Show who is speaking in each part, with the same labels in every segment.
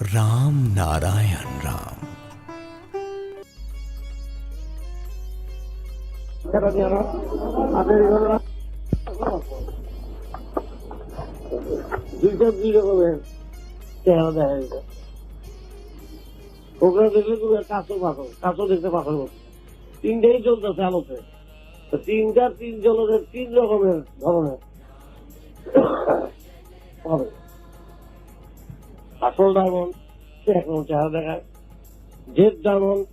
Speaker 1: राम नारायण राम।
Speaker 2: দুই রকমের চেহারা দেখা যেত। ওগুলো দেখলে তুমি কাঁচও দেখতে পাথর মতো। তিনটেই চলতেছে আলোতে, তিন জনের তিন রকমের ধরনের হবে। আসল ডায়মন্ড সে একরকম চেহারা দেখায়, জেড ডায়মন্ড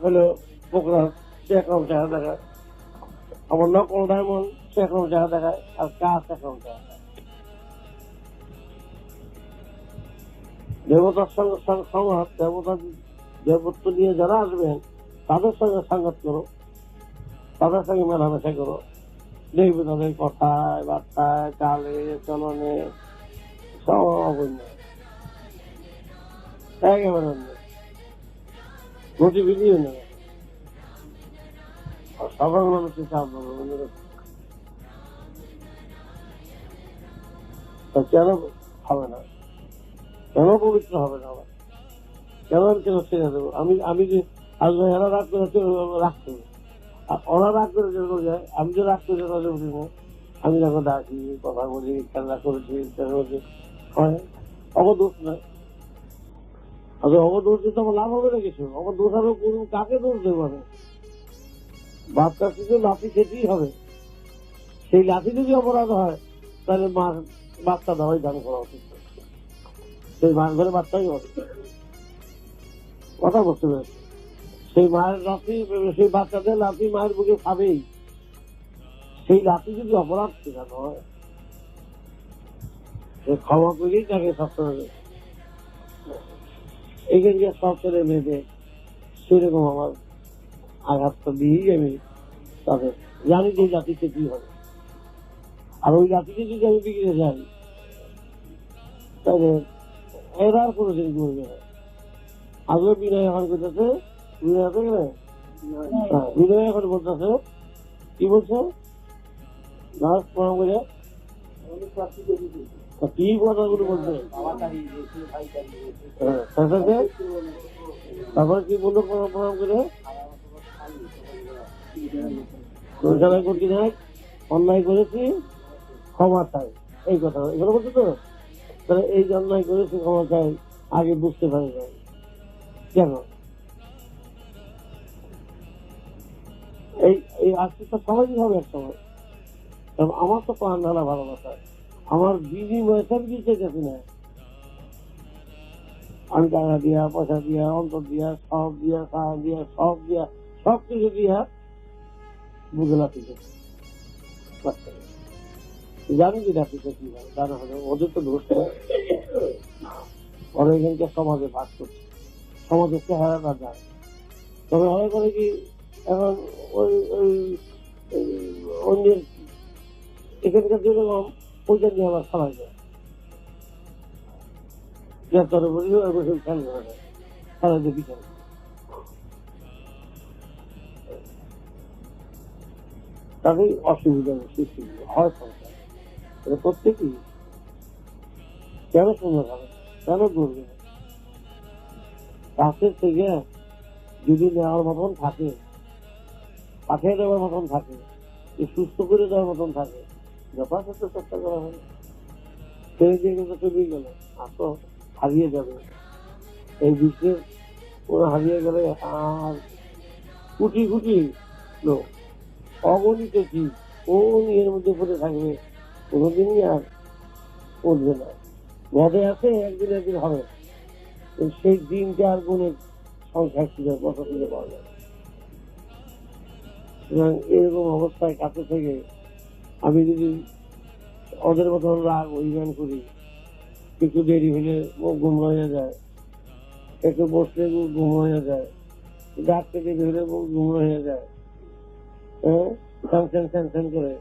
Speaker 2: হলো পোকরা সে একরকম চেহারা দেখায়, আবার নকল ডায়মন্ড সে একরকম চেহারা দেখায়, আর কাঁচ একরকম চেহারা দেখায়। দেবতার সঙ্গে সংঘাত, দেবত্ব নিয়ে যারা আসবেন তাদের সঙ্গে সংঘাত করো, তাদের সঙ্গে মেলামেশা করো, দেখবে তাদের কথায় বার্তায় চালে চলনে সব অবন্য একেবারে অন্য গতিবিধিও নেই। সাধারণ মানুষের চাপ কেন হবে না, কেন পবিত্র হবে না, কেন কেন ছেড়ে দেবো? আমি যে আসবে এরা রাগ করে রাখতে, আর ওরা রাগ করে চলে যায়, আমি যে রাগ করে চলে উঠি না, আমি যখন ডাকি কথা বলি খেলা করেছি হয় অবদোষ নয়। আচ্ছা অবদোষ দিতে আমার লাভ হবে না কিছু, অবদোষ আরো করুন, কাকে দোষ দেবো আমি? বাচ্চা শিশু লাঠি খেতেই হবে, সেই লাঠি যদি অপরাধ হয় তাহলে মার বাচ্চা দেওয়াই দান করা উচিত, সেই মার ঘরে বাচ্চাই হবে। কথা বলতে পেরেছি? সেই মায়ের লাঠি, সেই বাচ্চাদের লাঠি মায়ের বুকে খাবেই, সেই লাঠি যদি অপরাধ শেখানো হয় ক্ষমা করেই তাকে সবসময় এখানকে সব ছেলে মেয়েদের সেরকম আমার আঘাতটা দিয়েই আমি তাদের জানি যে লাঠিতে কি হবে। আর ওই লাঠিতে যদি আমি বিগড়ে যাই তাহলে এরা আর কোনোদিন করবে না। আগে বিনয় এখন করতেছে, বিনয় এখন বলতেছে কি বলছে কি কথাগুলো বলছে, তারপরে কি বললো প্রণাম করে করছি না, অন্যায় করেছি ক্ষমা চাই, এই কথা এগুলো বলছে। তো তাহলে এই যে অন্যায় করেছি ক্ষমা চাই আগে বুঝতে পারি না কেন এই আজকে সবাই হবে এক সময়। কারণ আমার তো প্রাণ ঢালা ভালোবাসা, আমার বিনিময় সব কিছু চাইতেছি না, আমি টাকা দিয়া পয়সা দিয়া অন্তর দিয়া সব দিয়া সাহা দিয়া সব দিয়া সব কিছু দিয়া বুঝে লাঠিতে জানি কি লাঠিতে কি হয় জানা হবে। ওদের তো দোষ নেই, ওরা এখানকার সমাজে বাস করছে, সমাজের চেহারাটা যায়। তবে হয় করে কি এখন ওই ওই অন্যের এখানকার যেরকম ওইটা নিয়ে আবার খাওয়াই যায়, গ্রেপ্তারে বলি ওই বসে খেয়াল করে দেয়, খেলা দিয়ে বিচারে তাদের অসুবিধা সৃষ্টি হয় সংসার। এটা প্রত্যেকেই কেন সুন্দর হবে, কেন করবে না? কাছের থেকে যদি নেওয়ার মতন থাকে, পাঠিয়ে দেওয়ার মতন থাকে, সুস্থ করে দেওয়ার মতন থাকে, যথাযথ চেষ্টা করা হয়। সেই দিয়ে কিন্তু চলেই গেল, আসো হারিয়ে যাবে এই বিশ্বের, ওরা হারিয়ে গেলে আর কোটি কোটি লোক অগণিত কি কোন এর মধ্যে পড়ে থাকবে, কোনোদিনই আর উঠবে না। মদে আছে একদিন একদিন হবে, সেই দিনটা আর গুণের সংখ্যা খুঁজে কথা খুঁজে পাওয়া যায়। সুতরাং এরকম অবস্থায় কাছে থেকে আমি যদি ওদের মতন রাগ অভিমান করি, একটু দেরি হলে মুখ গুম হয়ে যায়, একটু বসলে মুখ গুম হয়ে যায়, ডাকতে দেরি হলে মুখ গুম হয়ে যায়, স্যান করে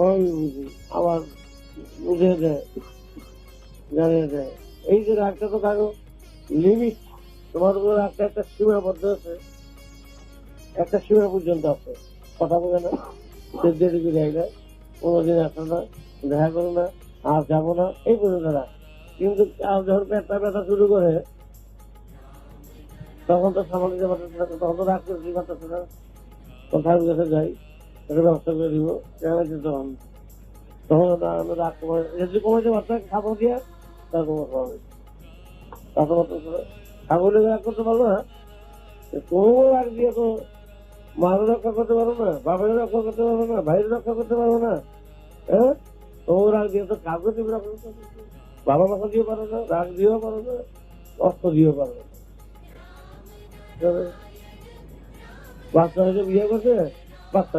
Speaker 2: ওই বুঝি আবার বুঝিয়ে দেয়, জানিয়ে দেয়। এই যে রাগটা তো থাকো লিমিট, তোমার উপর রাগটা একটা সীমাবদ্ধ আছে, একটা সীমা পর্যন্ত আছে। কথা বলে না, দেরি করে আইলে কোনোদিন আসো না, দেখা করো না, আর যাবো না, এই পর্যন্ত রাগ। কিন্তু যখন পেটটা ব্যথা শুরু করে তখন তো সামাল দিতে পারতেছে না, তখন তো রাগ করতে পারতেছে না, কোথায় কাছে যাই একটা ব্যবস্থা করে দিব, তখন তখন আমি রাগ কমাই যদি কমাইতে পারতাম খাবো দিয়ে তার কমাতে পারবে ছাগলের রাগ করতে পারবো না, তোমার রাগ দিয়ে তো মারও রক্ষা করতে পারবো না, বাপের রক্ষা করতে পারবো না, ভাইয়ের রক্ষা করতে পারবো না। হ্যাঁ, তোমার রাগ দিয়ে তো কাউকে তুমি রক্ষা করতে পারবে না। বাবা মাথা দিয়ে পারো না, রাগ দিয়েও পারো না, অস্ত্র দিয়েও পারো না। বাচ্চা হয়তো বিয়ে করছে, বাচ্চা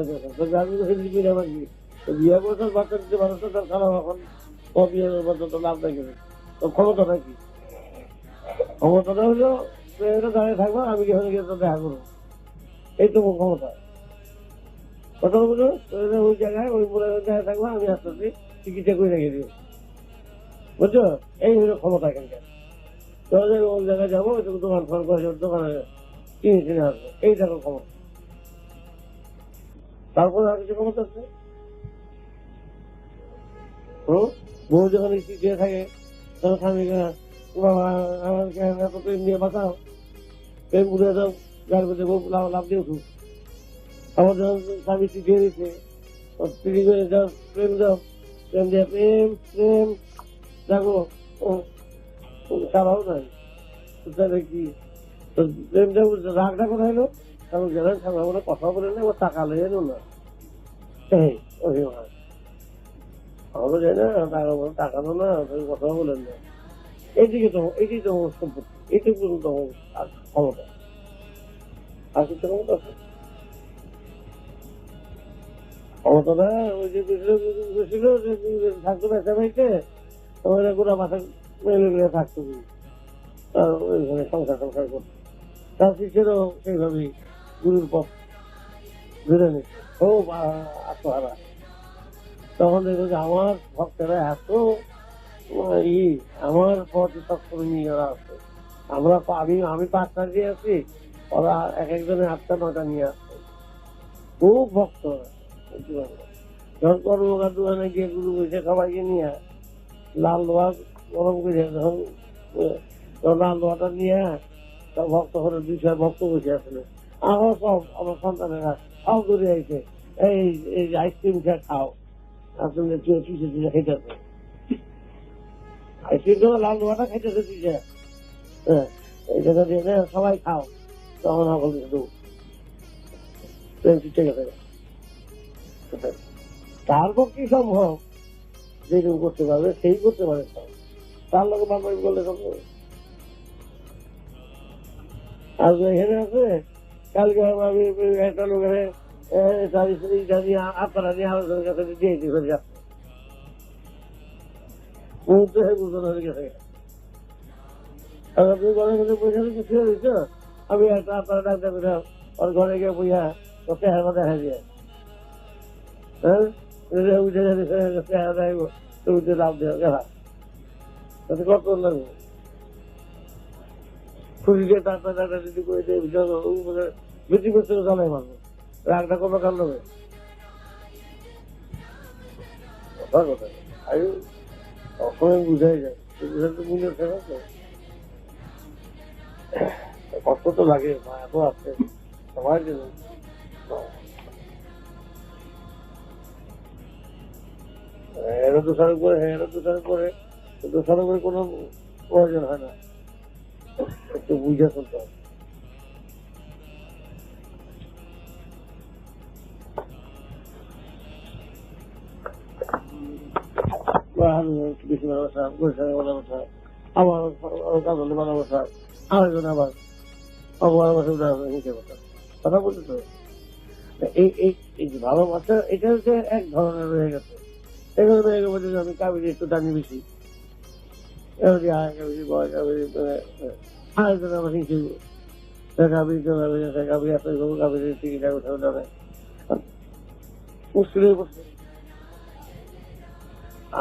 Speaker 2: বিয়ে করছে বাচ্চা দিতে পারো তো, তার খারাপ এখন ও বিয়ে পর্যন্ত লাভ দেখে তো ক্ষমতাটা কি? ক্ষমতাটা হলো দাঁড়িয়ে থাকবো, আমি যেখানে গিয়ে তো দেখা করবো, এই তো ক্ষমতা। কথা বলছো ওই জায়গায় ওই পুরো জায়গায় থাকবো, আমি আস্তে আস্তে চিকিৎসা করে রেখে দিব, বুঝছো? এই হলো ক্ষমতা এখানকার। ওই জায়গায় যাবো, দোকান ফোন করে দোকানে কিনে কিনে আসবো, এই দেখো ক্ষমতা। তারপরে আর কিছু ক্ষমতা আছে? বউ যখন দিয়ে থাকে তখন স্বামীকে আমাকে এত প্রেম দিয়ে বাঁচাও, প্রেম ঘুরে দাও, যার মধ্যে বউ লাভ দিয়ে উঠুক। আমার যখন স্বামী দিয়ে দিচ্ছে স্ত্রী করে যাও, প্রেম দাও, প্রেম দিয়ে প্রেম প্রেম দেখো চালাও নাই তাহলে কি প্রেম দেবো, রাগটা কোথায় এলো? কারণ গেলেন আমরা কথা বলে নেই, ও টাকা লেগে এলো না, আমরা যাই না টাকা তো না, কথা বলেন না, এইদিকে তো এইটাই তো সম্পত্তি, এইটাই পর্যন্ত ক্ষমতা, আর কিছু ক্ষমতা আছে? ক্ষমতাটা ওই যে ছিল যে থাকতো বেচা ভাইতে ওরা গোড়া মাথা মেলে থাকতো, ওইখানে সংসার করতো, তার শিষ্যেরও সেইভাবেই গুরুর পথ ধরে নিচ্ছে, খুব আত্মহারা। তখন দেখবো যে আমার ভক্তেরা এত আমার পথে সবসময় নিয়ে ওরা আছে, আমি 5টা দিয়ে আছি, ওরা এক একজনের 8টা 9টা নিয়ে আসছে, খুব ভক্ত ওরা। যখন কর্মকার দোকানে গিয়ে গুরু বসে সবাইকে নিয়ে লাল লোহা গরম করে যখন লাল লোহাটা নিয়ে সব ভক্ত করে 200 ভক্ত বসে আসলে, আমার সব আমার সন্তানেরা সব করে আইছে, এই আইসক্রিম খেয়ে খাও, আসলে খেতেছে আইসক্রিম, লাল লোহাটা খাইতেছে দিচ্ছে, হ্যাঁ এই জায়গা দিয়ে সবাই খাও, তখন সকল ঠিক আছে। তার পক্ষে সম্ভব যেরকম করতে পারবে সেই করতে পারে, তার লোক বাবা বললে সম্ভব। আর এখানে আছে কালকে আমি একটা লোকের আপনারা নিয়ে আলোচনার কাছে দিয়েছি ফেলে যাচ্ছে, মুহূর্তে বুঝতে হয়ে গেছে। আপনি ঘরে মধ্যে পয়সা কিছু হয়েছ, আমি একটা আপনারা ডাক্তার পেলাম, ওর ঘরে গিয়ে বইয়া ও চেহারা দেখা যায়, হ্যাঁ উঠে চেহারা দেখবো উঠে লাভ দেওয়া গেলা, তাতে কত লাগবে খুশিতে ডাক্তার ডাক্তার যদি করে দেয় বেশি করতে জানাই মারবো, রাগটা কত কাল নেবে অসময় বুঝাই যায়, বুঝাতে মূল্য ফেরত কষ্ট তো লাগে, এত আছে সবার জন্য। এরা দোষারোপ করে, এরা দোষারোপ করে, দোষারোপের কোনো প্রয়োজন হয় না, একটু বুঝে চলতে হবে। বেশি ভালোবাসা, পরিষ্কার ভালোবাসা, আমার কাজলে ভালোবাসা, আরেকজন আবার ভালোবাসা কথা বলতে তো এই ভালোবাসা এটা হচ্ছে এক ধরনের রয়ে গেছে, এগুলো রয়ে গেছে আমি কাবিরি একটু টানি বেশি, আরেকজন আমার হিসেবে মুশকিলের পড়ছে।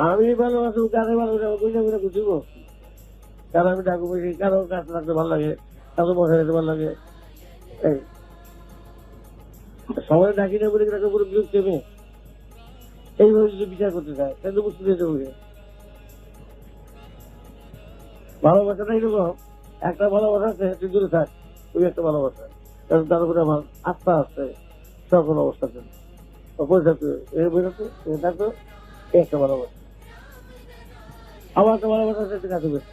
Speaker 2: আমি ভালোবাসবো কারে ভালোবাসবো বুঝে বুঝে বুঝিব, কারণ আমি ডাকু বসি, কারো কাজ লাগতে ভালো লাগে, কারো বসা যেতে ভালো লাগে, সবাই ডাকি না বলে তাকে পুরো বিরক্ত হবে, এইভাবে যদি বিচার করতে চায় তাহলে মুশকিল হতে হবে। ভালোবাসাটা এরকম, একটা ভালোবাসা আছে তুই দূরে থাক, তুই একটা ভালোবাসা, তার উপরে আমার আস্থা আছে সকল অবস্থাতে থাকতো থাকতো একটা ভালোবাসা। আমার একটা ভালোবাসা আছে তুই কাছে বেশি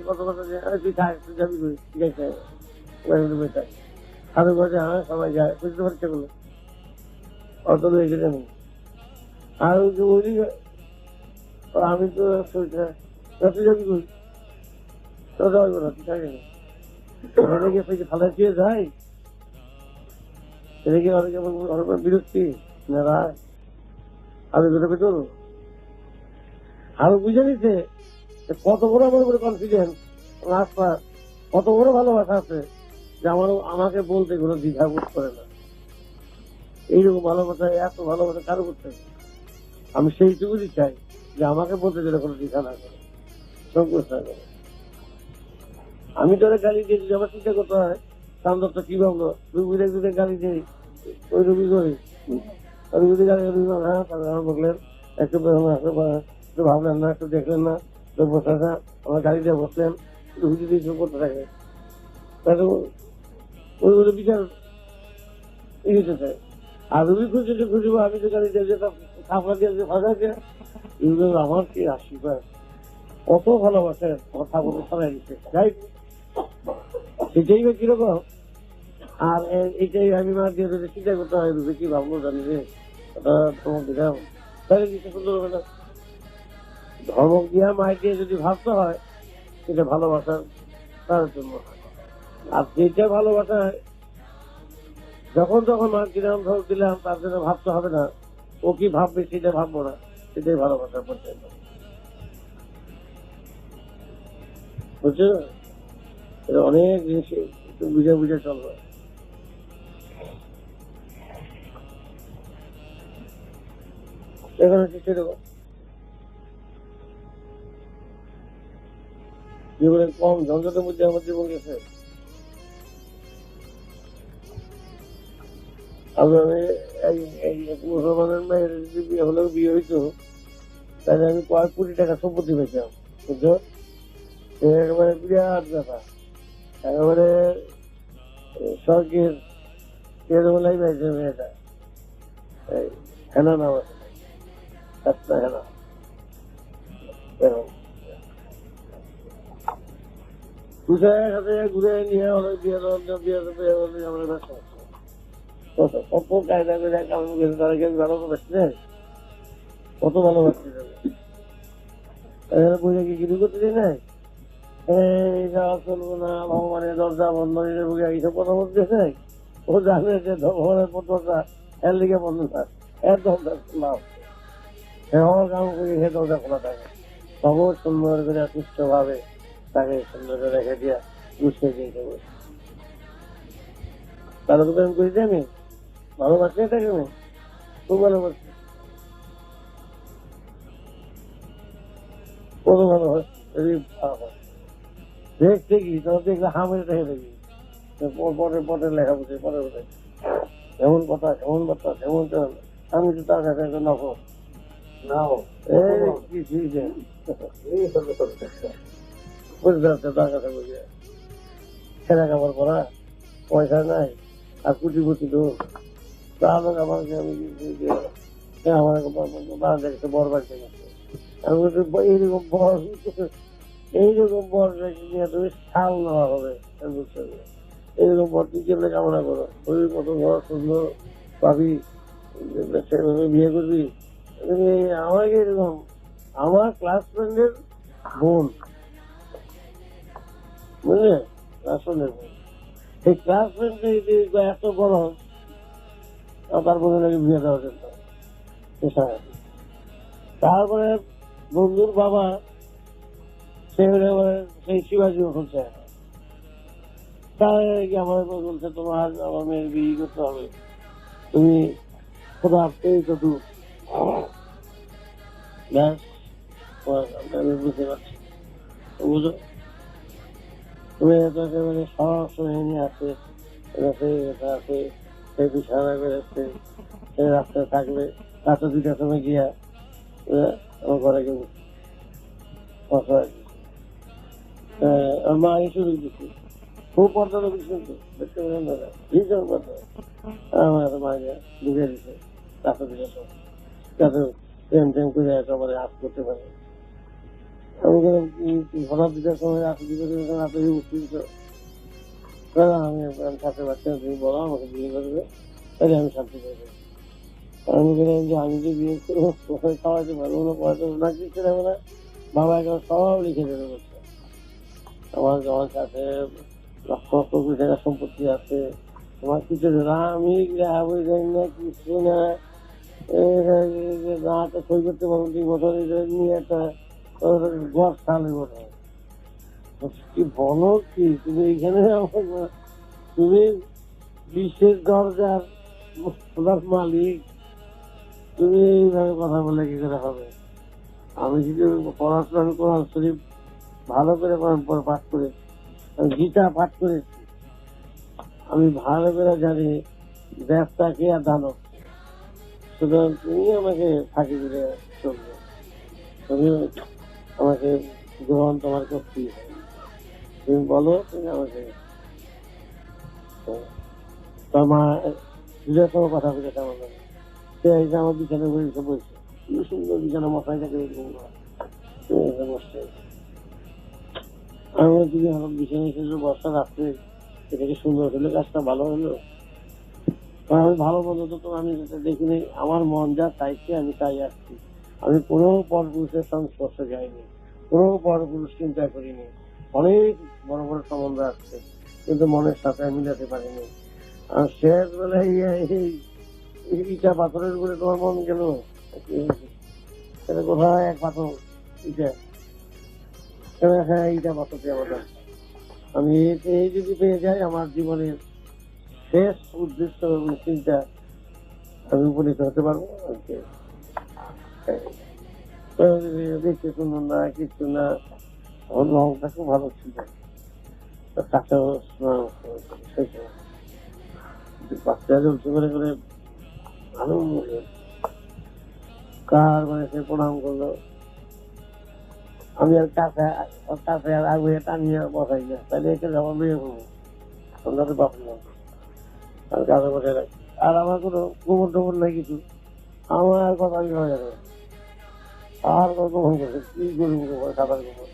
Speaker 2: কত কথা তুই থাক, তুই যাবি ঠিক আছে হাতে বসে, হ্যাঁ সবাই যায় বুঝতে পারছে বলে অত রেখে জানি। আর ওই যে বলি আমি তো তুই যাবি কই, তো যাবো না, তুই থাকে না গিয়ে খালা চেয়ে যায়, এটা কি অনেকে বিরক্তি না রায় আমি দুটো পেটল। আমি বুঝে নিচ্ছে কত বড় আমার উপরে কনফিডেন্স, আস্থা, কত বড় ভালোবাসা আছে যে আমাকে বলতে কোনো দ্বিধা বোধ করে না। এইরকম ভালোবাসা, এত ভালোবাসা কারো করতে হবে। আমি সেইটুকুই চাই যে আমাকে বলতে গেলে কোনো দ্বিধা না করে, সংকোচ না করে। আমি তো গালি দিয়েছি, আমার চিন্তা করতে হয় সামদত্ত কি ভাবলো, রুগীদের যদি গালি দিই ওই রুগী করে রুগীদের গালি হ্যাঁ বললেন একটু ভাবলেন না, একটু দেখলেন না, বসে না আমার গাড়ি দিয়ে বসলেন, রুগী দিয়ে করতে থাকে ওইগুলো বিচার এগিয়ে চায়। আর রুগী খুঁজে খুঁজবো, আমি তো গাড়ি দিয়ে যেতাম খাপড়া দিয়ে যে ভাজা দিয়ে আমার কি আশীর্বাদ, কত ভালোবাসে কথা বলে সবাই গেছে যাই সেটাই বা কিরকম। আর এইটাই আমি মার দিয়ে যদি চিন্তা করতে হয় রুবি কি ভাবলো জানি রে, ওটা তোমার দিলাম তাহলে কিছু সুন্দর হবে না। ধর্ম দিয়া মায়ের দিয়ে যদি ভাবতে হয় সেটা ভালোবাসার তার জন্য। আর যেটা ভালোবাসা যখন তখন মার দিলাম ধর দিলাম তার জন্য ভাবতে হবে না, ও কি ভাববে সেটা ভাববো না, সেটাই ভালোবাসার পর্যায়ে বুঝছো। এটা অনেক জিনিস একটু বুঝে বুঝে চলবে। এখন হচ্ছে সেরকম জীবনের কম ঝঞ্ঝাটের মধ্যে আমার জীবন গেছে। আমি মুসলমানের মেয়ের যদি বিয়ে হলেও বিয়ে হইতো তাহলে আমি কয়েক কোটি টাকা সম্পত্তি পেতাম, বুঝছো। একেবারে বিরাট ব্যাপার, একেবারে স্বর্গের তেরোলাই পাইছে মেয়েটা, হেনা নাম আছে হেনা, তুষারের সাথে ঘুরে নিয়ে অনেক বিয়ে আমরা ব্যস্ত কত কায়দা করে কারণ গেছে, তারা কেউ ভালোবাসছে কত ভালোবাসছে বইটা কি কিছু করতে চাই না, এই যাওয়া চলবো না, ভগবানের দরজা বন্ধ এইসব কথা বলতেছে। ও জানে যে ভগবানের দরজা এর লিগে বন্ধ থাকে, এর দরজা খোলা হচ্ছে, আমার কাম করে সে দরজা খোলা থাকে। তবু সুন্দর করে সুস্থ ভাবে তাকে সুন্দর করে রেখে দিয়া গুছিয়ে দিয়ে দেবো। তারা তো আমি করি আমি ভালোবাসি এটাকে, আমি খুব ভালোবাসি, কত ভালোবাসি। দেখতে কি তোর দেখলে হামের দেখে দেখি পরে লেখা বুঝে পরে বুঝে এমন কথা এমন কথা এমন, আমি তো তার কাছে নকল নাও বুঝতে পারছে তার কাছে বুঝে ছেলে কাপড় পরা পয়সা নাই আর কুটি তো তাহলে আমাকে আমি আমার দেখছে বর বাড়িতে গেছে, আমি এইরকম বর এইরকম বর নিয়ে তুমি শাল নেওয়া হবে, এইরকম বর তুই কেমনে কামনা করো, ওই কত বড় সুন্দর পাবি সেভাবে বিয়ে করবি। আমাকে এরকম আমার ক্লাস ফ্রেন্ডের বোন, বুঝলে, ক্লাস ফ্রেন্ডের বোন, সেই ক্লাস ফ্রেন্ড এত বড় তার বোনের লাগে বিয়ে দেওয়া যেত। তারপরে বন্ধুর বাবা সেই শিবাজি বলছে তাই আমার বলছে তোমার আমার মেয়ের বিয়ে করতে হবে, তুমি খোদা পেয়ে তো আমি বুঝতে পারছি, বুঝো তুমি একেবারে সব সময় নিয়ে আছে এটা আছে সেই বিছানা করে আসছে, সেই রাস্তায় থাকবে রাতে 2টার সময় গিয়া আমার ঘরে কেউ মা শুরু দিচ্ছি খুব পর্দা দিচ্ছি কিন্তু দেখতে পেলেন দাদা ভীষণ পর্দা আমার মায়ের ঢুকে দিচ্ছে রাস্তা দিকে সব যাতে প্রেম টেম করে একেবারে আপ করতে পারে আমি ঘোরার দিকের সময় রাস্তা দিকে রাতে উঠছি আমি থাকতে পারছি না তুমি বলো আমাকে বিয়ে করবে তাহলে আমি শান্তি করবো আমি বললাম যে আমি যে বিয়ে করবো খাওয়াতে পারবো না পড়াতে না কিছু নেবো না বাবা এখন সব লিখে দেবে বলছে আমার আমার কাছে লক্ষ লক্ষ কোটি টাকা সম্পত্তি আছে তোমার কিছু না আমি বই যাই না কিছু না তো সই করতে পারবো 2 বছর নিয়ে একটা গড় সালে বোধ হয় কি বলো কি তুমি এইখানে তুমি বিশ্বের দরজার মালিক তুমি এইভাবে কথা বলে কি করে হবে আমি যদি পড়াশোনা কোরআন শরীফ ভালো করে পাঠ করে গীতা পাঠ করেছি আমি ভালো করে জানি ব্যবসা কে আর দানব সুতরাং তুমি আমাকে ফাঁকি দিলে চলবে তুমি আমাকে গ্রহণ তোমার করতেই হবে তুমি বলো তুমি আমাকে তোর মা দুটোর সঙ্গে কথা বলেছে আমার লাগে সে আমার বিছানা বসে বলছে কি সুন্দর বিছানা মশাই থাকে বসছে আমি যদি আমার বিছানা এসে বর্ষা রাত্রে এটাকে সুন্দর হলো কাজটা ভালো হলো আমি ভালো বলতো তো আমি সেটা দেখিনি আমার মন যা চাইছে আমি তাই আসছি আমি কোনো পরপুরুষের সংস্পর্শে যাইনি কোনো পরপুরুষ চিন্তা করিনি অনেক বড় বড় সম্বন্ধ আসছে কিন্তু মনের সাথে মিলাতে পারিনি আর শেষ বেলায় ইটা পাথরের উপরে তোমার মন গেল কোথায় এক পাথর ইটা হ্যাঁ ইটা পাথরটি আমাদের আমি এই যদি পেয়ে যাই আমার জীবনের শেষ উদ্দেশ্য এবং চিন্তা আমি উপনীত হতে পারবো দেখতে সুন্দর না কিছু না আমার রংটা খুব ভালো ছিল কাছেও বাচ্চা চলছে করে করে ভালো কার মানে সে প্রণাম করলো আমি আর কাছে আর আগে টানিয়ে বসাই না তাহলে একে আমার মেয়ে করবো সন্ধ্যা তো বাপলাম আর কাছে বসে রাখি আর আমার কোনো গোবর টোবর নাই কিছু আমার কথা আমি হয়ে যাবে আর গোপন করছে কি গরু গোবর সাঁতার গোবর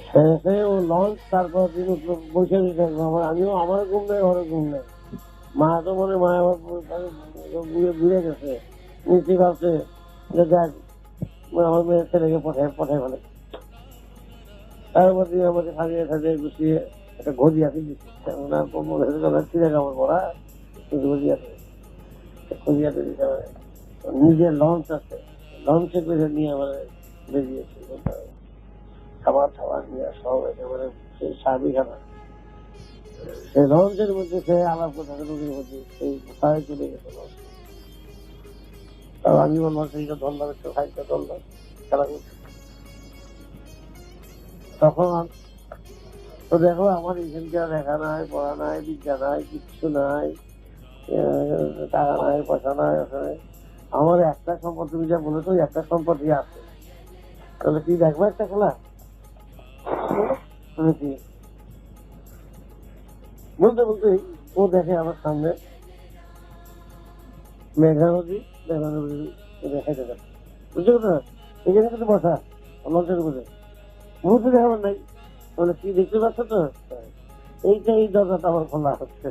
Speaker 2: শেষে ও লঞ্চ তারপর দিন উঠলো বসে থাকবো আমিও আমার ঘুম নেই ঘরে ঘুম নেই মা তো মনে মা আমার ঘুরে গেছে নিচে ভাবছে যে দেখ আমার মেয়ের ছেলেকে পঠায় ফেলে তারপর দিন আমাকে সাজিয়ে সাজিয়ে গুছিয়ে একটা ঘড়ি আছে দিচ্ছে চিড়ে কাপড় পরা ঘড়ি আছে ঘড়িয়াতে দিতে হবে নিজের লঞ্চ আছে লঞ্চে করে নিয়ে আমার বেরিয়েছি খাবার খাবার নিয়ে সব একেবারে সেই সাবিখানা সেই লঞ্চের মধ্যে সে আলাপ কথা নদীর মধ্যে সেই কোথায় চলে গেছে লঞ্চ আমি বললাম সেইটা ধরলাম একটু খাইতে ধরলাম খেলা করছি তখন তো দেখো আমার এখানকার লেখা নাই পড়া নাই বিদ্যা নাই কিচ্ছু নাই টাকা নাই পয়সা নাই আমার একটা সম্পদ তুমি যা বলেছো একটা সম্পত্তি আছে তাহলে কি দেখবো একটা খেলা বলতে বলতে ও দেখে আমার সামনে মেঘা নদী দেখাইতে যাচ্ছে বুঝতে পারছো এখানে কিন্তু বসা লঞ্চের উপরে মুহূর্তে দেখাবার নাই মানে কি দেখতে পাচ্ছ তো এইটা এই দরজাটা আমার খোলা হচ্ছে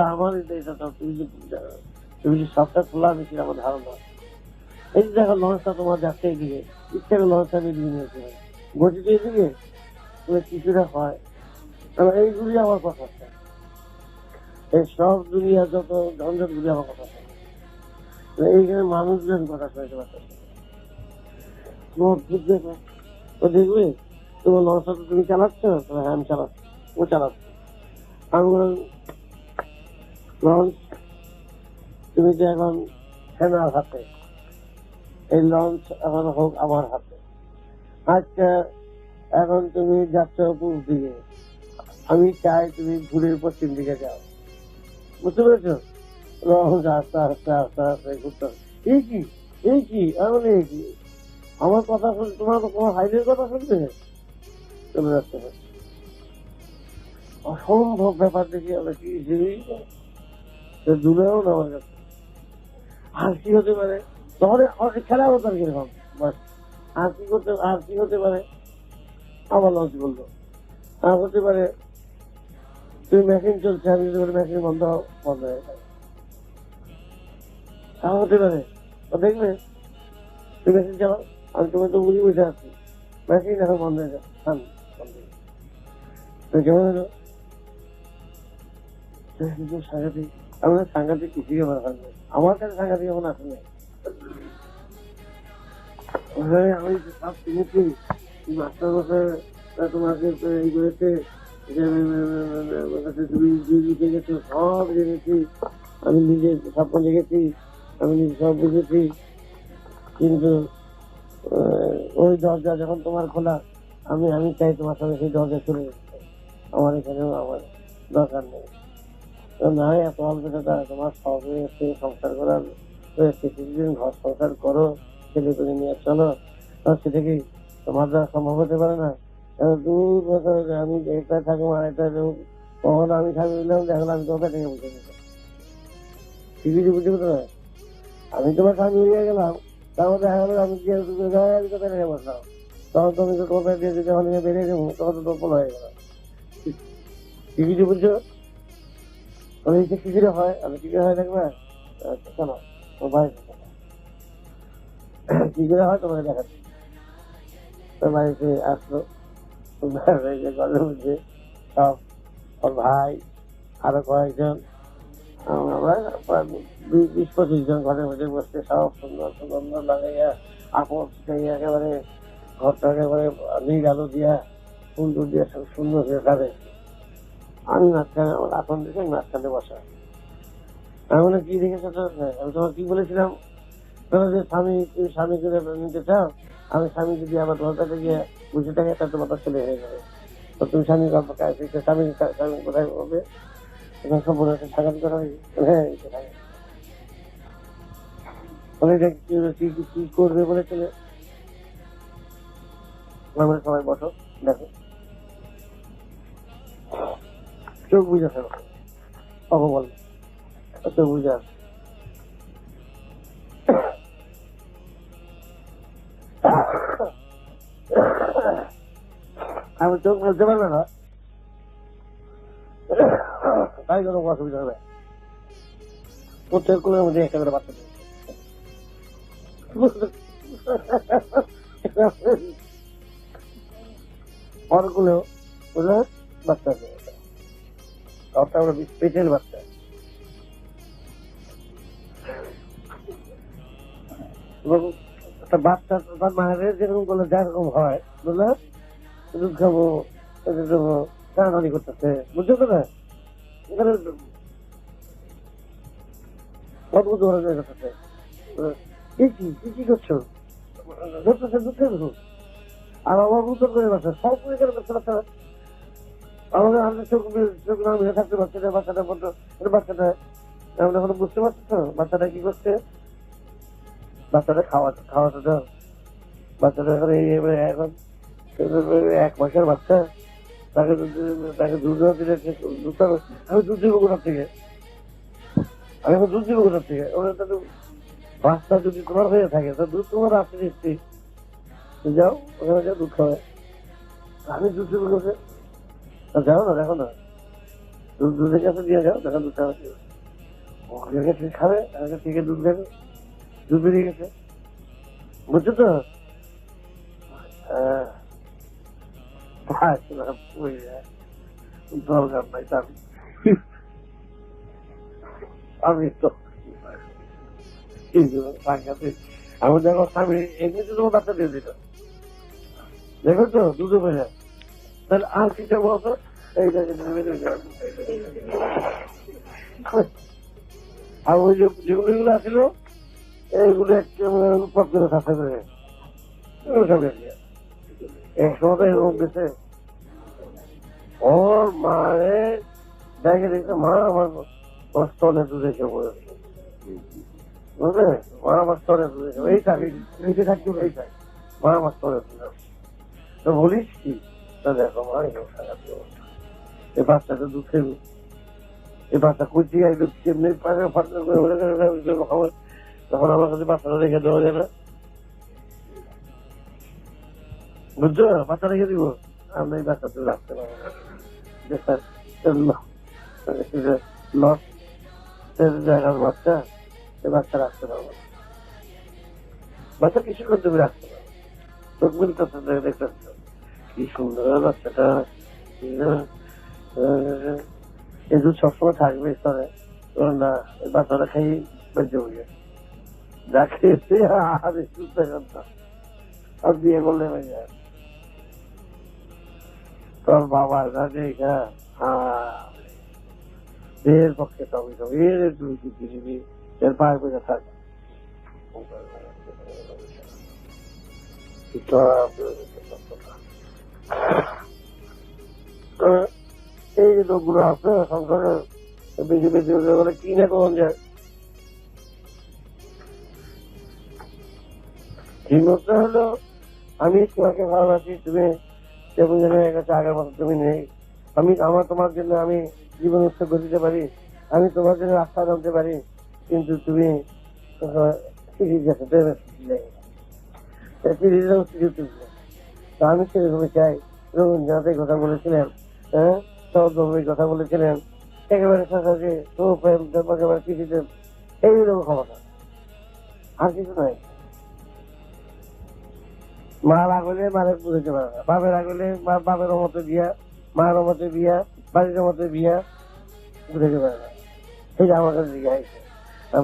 Speaker 2: আমার এটা তুমি যে সবটা খোলা বেশি আমার ধারণা এই যে দেখো লঞ্চটা তোমার যাচ্ছে এইদিকে ইচ্ছা করে লঞ্চটা বেরিয়ে নিয়েছে গতিতে এইদিকে কিছুটা হয় তাহলে এইগুলি আমার কথা এই সব দুনিয়া যত ঝঞ্ঝট গুলি আমার কথা এইখানে মানুষজন কথা শুনতে পারছে ও দেখবে তোমার লঞ্চটা তো তুমি চালাচ্ছ হ্যাঁ আমি চালাচ্ছি ও চালাচ্ছি আমি লঞ্চ তুমি যে এখন সেনার হাতে এই লঞ্চ এখন হোক আমার হাতে আচ্ছা এখন তুমি যাচ্ছ পূর্ব দিকে আমি চাই তুমি ঘুরে পশ্চিম দিকে যাও বুঝতে পেরেছো আস্তে আস্তে আস্তে আস্তে ঘুরতে এই কি আমি এই কি আমার কথা শুনে তোমার তোমার হাইডের কথা শুনবে চলে যাচ্ছে অসম্ভব ব্যাপার দেখি আমরা কি দূরেও না আমার কাছে আর কি হতে পারে তখন খেলা হতো আর কিরকম বাস আর কি হতে পারে আমার লঞ্চ বললো আর হতে পারে তুমি মেশিন চলছে আমি যদি বলি মেশিন বন্ধ হয়ে যাবে আর হতে পারে দেখবে তুমি মেশিন চালাও আমি তুমি তো বুঝি বসে আছি মেশিন এখন বন্ধ হয়ে যাবে কেমন হলো সাংঘাতিক আমরা সাংঘাতিক কিছুই আমার কাছে আমার কাছে সাংঘাতিক এখন আসে আমি সব শুনেছি মাস্টার বছর তোমাকে এই করেছে তুমি লিখে গেছো সব জেনেছি আমি নিজে স্বপ্ন দেখেছি আমি নিজে সব বুঝেছি কিন্তু ওই দরজা যখন তোমার খোলা আমি চাই তোমার সঙ্গে সেই দরজা চলে যেতে আমার এখানেও আমার দরকার নেই না এত অল্প টাকা তোমার সবে এসে সংসার করার কিছুদিন ঘর সংসার করো ছেলে করে নিয়ে চলো সেটা কি তোমার দ্বারা সম্ভব হতে পারে না দূর বছর আমি এটা থাকবো আর এটা কখনো আমি থাকি দেখলাম আমি তোমাকে থেকে বুঝে নিতাম ঠিকই বুঝতে পারতো না আমি তোমার স্বামী হয়ে গেলাম তার মধ্যে আমি কোথায় রেখে বসলাম তখন তুমি তো কোথায় দিয়ে দিতে হলে বেরিয়ে দেবো তখন তো দোপল হয়ে গেল ঠিকই বুঝছো কি করে হয় আমি কি করে হয় দেখবে শোনো ও ভাই কি করে হয় তোমাকে দেখাচ্ছি তোর বাড়িতে আসলো ঘরের মধ্যে সব ওর ভাই আরো কয়েকজন আমরা 20-25 জন ঘরের মধ্যে বসতে সব সুন্দর সুন্দর লাগাইয়া আপন একেবারে ঘরটা একেবারে নীল আলো দিয়া ফুল টুল দিয়া সব সুন্দর হয়ে থাকে আমি মাঝখানে আমার আপন দেখে মাঝখানে বসা আমি বলে কি দেখেছো আমি তোমার কি বলেছিলাম তোমার যে স্বামী করে নিতে চাও আমি স্বামী যদি আবার তোমার কাছে গিয়ে বুঝে থাকে তার তোমার ছেলে হয়ে যাবে তো তুমি স্বামীর গল্প স্বামী কোথায় বলবে সম্পূর্ণ সাক্ষাৎ করা হ্যাঁ কি করবে বলেছিলে আমরা সবাই বসো দেখো চোখ বুঝে ফেলো অপবল চোখ বুঝে আস আমি চোখ বলতে পারবে না তাই কোনো অসুবিধা হবে প্রত্যেক কুলের মধ্যে একটা করে বাচ্চা ওর কুলেও বাচ্চা আছে ওটা আমরা পেটের বাচ্চা একটা বাচ্চা তার মায়ের যেরকম করলে যেরকম হয় বুঝলে দুধ খাবো দেবো টানাটানি করতেছে বুঝছো তো না এখানে অদ্ভুত ধরনের করতেছে কি করছো ধরতেছে দুধ খাবো আর আমার উত্তর করে বাচ্চা সব করে করতে বাচ্চা আমাদের আমাদের চোখ না মিলে থাকতে বাচ্চাটা বলতো বাচ্চাটা আমরা এখন বুঝতে পারছি তো বাচ্চাটা কি করছে বাচ্চাটা খাওয়াতে দাও বাচ্চাটা এখন এখন 1 মাসের বাচ্চা তাকে দুধ দিলে আমি দুধ দিব কোথার থেকে আমি এখন দুধ দিব কোথার থেকে ওরা তাহলে বাচ্চা যদি তোমার হয়ে থাকে তো দুধ তোমার আসতে দিচ্ছি যাও ওখানে যাও দুধ খাওয়ায় আমি দুধ দিব কোথায় যাও না দেখো না দুধের কাছে দিয়ে যাও দেখো দুধ খাওয়া ওদের কাছে খাবে আমাকে থেকে দুধ দেবে দুধ বেরিয়ে গেছে বুঝছো তো দরকার নাই আমি তো আমি দেখো স্বামী এমনিতে তোমার বাচ্চা দিয়ে দিত দেখো তো দুধ বেড়ে তাহলে আর কিছু বলতো আর ওই যেগুলো আসছিল এইগুলো উৎপাদ করে থাকতে পারে এক সময় এরকম গেছে ওর মায়ের দেখে দেখতে মা আমার ওর স্তনে দুধে কেউ বলেছে, বুঝলে? ওরা আমার স্তনে দুধে কেউ এই থাকে, নিচে থাকতে এই থাকে, ওরা আমার স্তনে দুধে। তো বলিস কি? তা দেখো মা, এই বাচ্চাটা দুধ খেলো, এই বাচ্চা কুচি একদম কেমনি পাশে ফাটলে করে তখন আমার কাছে বাচ্চাটা রেখে দেওয়া যাবে, বুঝছো? বাচ্চা রেখে দিব, আমরা এই বাচ্চা তো রাখতে পারবো না, লস জায়গার বাচ্চা, এই বাচ্চা রাখতে পারবো না। বাচ্চা কিছুক্ষণ তুমি রাখতে পারো, চোখ মিলতে দেখতে কি সুন্দর বাচ্চাটা, এই দুধ সবসময় থাকবে স্তরে না, এই বাচ্চাটা খেয়ে বেঁচে হয়ে যা খেয়েছে আর সুস্থ করতাম আর বিয়ে করলে হয়ে যায় তোর বাবার কাছে এর পক্ষে তবে তবে এর তুই কি দিবি, এর পায়ে পেয়ে থাক। এই যে লোকগুলো আছে সংসারে বেশি বেশি বলে কি না কখন যায়, ঠিক মতো হলো আমি তোমাকে ভালোবাসি, তুমি যেমন কাছে আগের মতো তুমি নেই, আমি আমার তোমার জন্য আমি জীবন উৎসর্গ দিতে পারি, আমি তোমার জন্য রাস্তা নামতে পারি, কিন্তু তুমি আমি সেরকম চাই। রবীন্দ্রনাথ এই কথা বলেছিলেন, হ্যাঁ, সহজভাবে কথা বলেছিলেন, একেবারে সাথে প্রেম একেবারে চিঠিতে এইরকম ক্ষমতা, আর কিছু নাই। মা রাগলে মারে বুঝতে পারে না, বাপের রাগলে বাপের মতো বিয়া, মায়ের মতো বিয়া, বাড়ির মতো বিয়া বুঝতে পারে না। এই যে আমার কাছে জিজ্ঞাসা হয়েছে,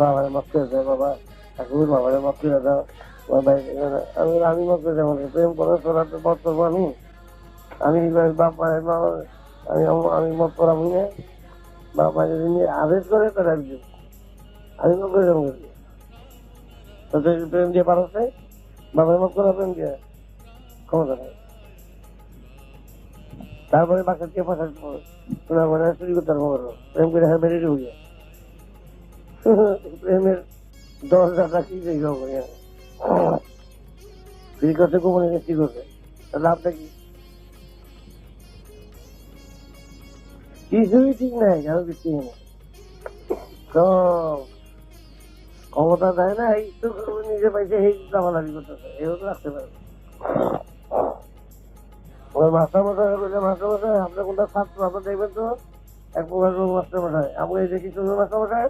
Speaker 2: বাবারে মাফ করে দেয়, বাবা ঠাকুর বাবারে মাফ করে দাও, আমি মাফ করে দেবো, প্রেম করে চলাতে মত করবো আমি বাপ মায়ের আমি মত করাবো না, বাপ মা যদি নিয়ে আদেশ করে তাহলে আমি মাফ করে দেবো, প্রেম দিয়ে পারো চাই, বাবার মাফ করা প্রেম দিয়ে ক্ষমতা নেই। তারপরে বাসার কে ফাঁসা শোনার মানে চুরি করতে পারবো, প্রেম করে বেড়ে ঢুকে প্রেমের দরজাটা কি চুরি করতে গোপনে কি করছে, লাভটা কি? কিছুই ঠিক নাই, কেন কিছু নেই, ক্ষমতা দেয় না, এই তো নিজে পাইছে এই দামাদারি করতেছে, এও তো রাখতে পারে। মাস্টার মশাই বলছে, মাস্টার মশাই আপনার কোনটা ছাত্র আপনার দেখবেন তো, এক প্রকার মাস্টার মশাই, আমি এই দেখি শুধু মাস্টার মশাই,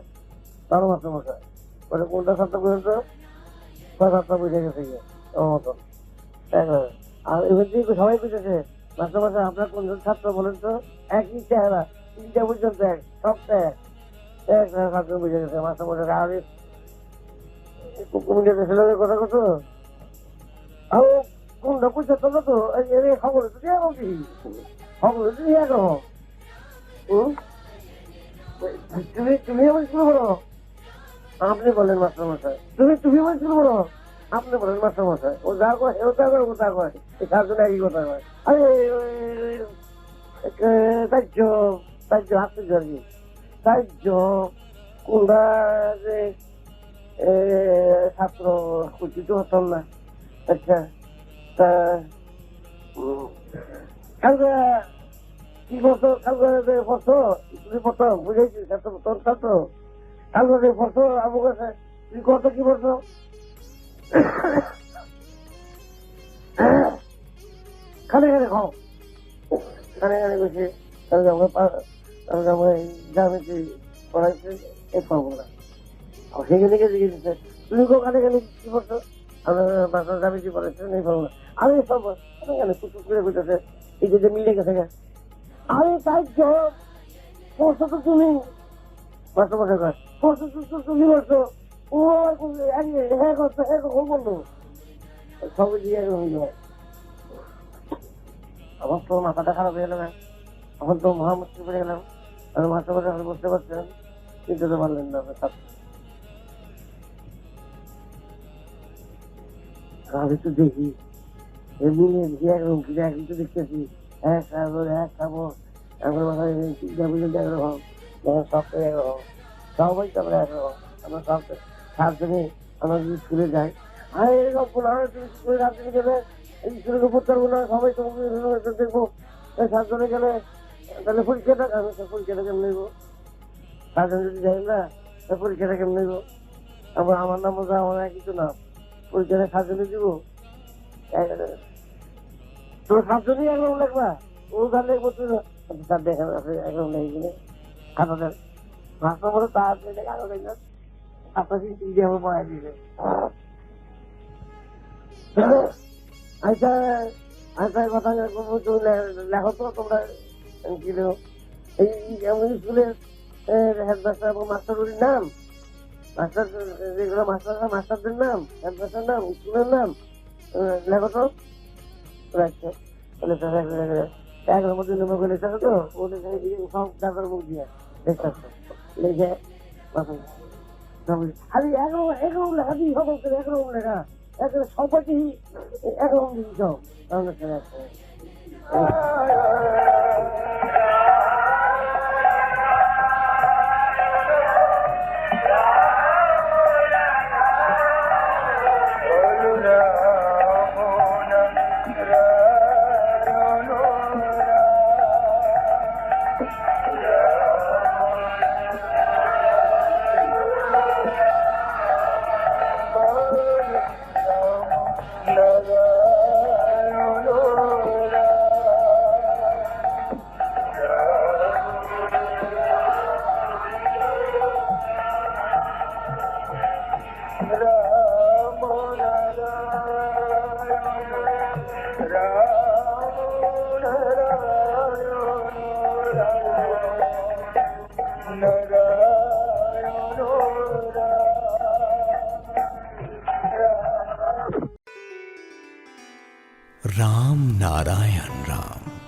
Speaker 2: তারও মাস্টার মশাই, ওটা কোনটা ছাত্র পর্যন্ত ছাত্র বুঝে গেছে গিয়ে আমার মতন। আর এবার দিয়ে সবাই বুঝেছে, মাস্টার মশাই আপনার কোনজন ছাত্র বলেন তো, একই চেহারা, তিনটা পর্যন্ত এক, সব এক ছাত্র বুঝে গেছে মাস্টার মশাই। আর কথা কত কোনটা পয়সা তোলো তো খবর কি খবর তুমি আমার স্কুল বলো, আপনি বলেন মাস্টার মশাই, তুমি আমার স্কুল বলো, আপনি বলেন মাস্টার মশাই, ও যা কয় ও তা করে ও তা কয়, এই চার জন্য একই কথা কয়। আরে তার্য তার্য হাতে জড়ি তার্য কোনটা যে ছাত্র উচিত হতাম না। আচ্ছা তা কালকে কি করছো, কালকে পড়ছো তুমি পড়ছো বুঝেছি ছাত্র তোর ছাত্র, কালকে পড়ছো আমার কাছে তুমি করছো কি পড়ছো, খানে খানে খাও, খানে খানে বসে কালকে আমরা গ্রামে পড়াইছে এই পাবো না, সেখানে জিজ্ঞেস দিচ্ছে তুমি কানে খানে কি করছো, আমরা বাসার গ্রামে কি পড়াইছে এই পাবো না, আমি সব কেন কুচুক করে বুঝতেছে এই যে মিলে গেছে গা, আরে তাই পড়ছো তো তুমি মাস্টার মশাই কয় পড়ছো তুমি করছো ও হ্যাঁ করছো হ্যাঁ কখন বললো সব দিয়ে আমার তো মাথাটা খারাপ হয়ে গেল না, এখন তো মহা মুশকিল পড়ে গেলাম, আমি মাস্টার মশাই বুঝতে পারছেন চিনতে তো পারলেন না ছাত্র। আমি তো দেখি এমনি একরকম কিন্তু এখন তো দেখতেছি এক খাবো এখন মাথায় চিন্তা বুঝতে একরকম, যখন সবটাই একরকম। সবাই তো আমরা একরকম, আমরা সব 7 জনে আমরা যদি স্কুলে যাই, আর এরকম বলা হয় তুমি স্কুলে 7 জনে গেলে স্কুলে পড়তে পারবো না, সবাই তোমাকে দেখবো 7 জনে গেলে, তাহলে পরীক্ষাটা পরীক্ষাটা কেমন নেবো? 7 জন যদি যাই না, পরীক্ষাটা কেমন নেবো? আমার নাম বোঝা, আমার কিছু না, পরীক্ষাটা 7 জনে দিব। তো 7 জনই একরকম লেখবা, ও যা লেখবো তার দেখা একরকম লেগে গেলে খাতা দেন মাস্টার বলে তার কাগজ দেখবেন আপনার দিয়ে আমার পড়াই দিবে। আচ্ছা আচ্ছা, কথা তুমি লেখো তো তোমরা কি লেখো এই স্কুলের হেডমাস্টার এবং মাস্টারগুলির নাম, মাস্টার যেগুলো মাস্টারদের নাম, হেডমাস্টার নাম, স্কুলের নাম লেখো তো। আচ্ছা তাহলে একের মধ্যে নম্বর করে লেখা তো ওদের সব ডাকার মুখ দিয়ে দেখতে লিখে খালি একরকম লেখা দিই, সকলকে একরকম লেখা, সবাইকেই একরকম দিই সব।
Speaker 1: राम नारायण राम।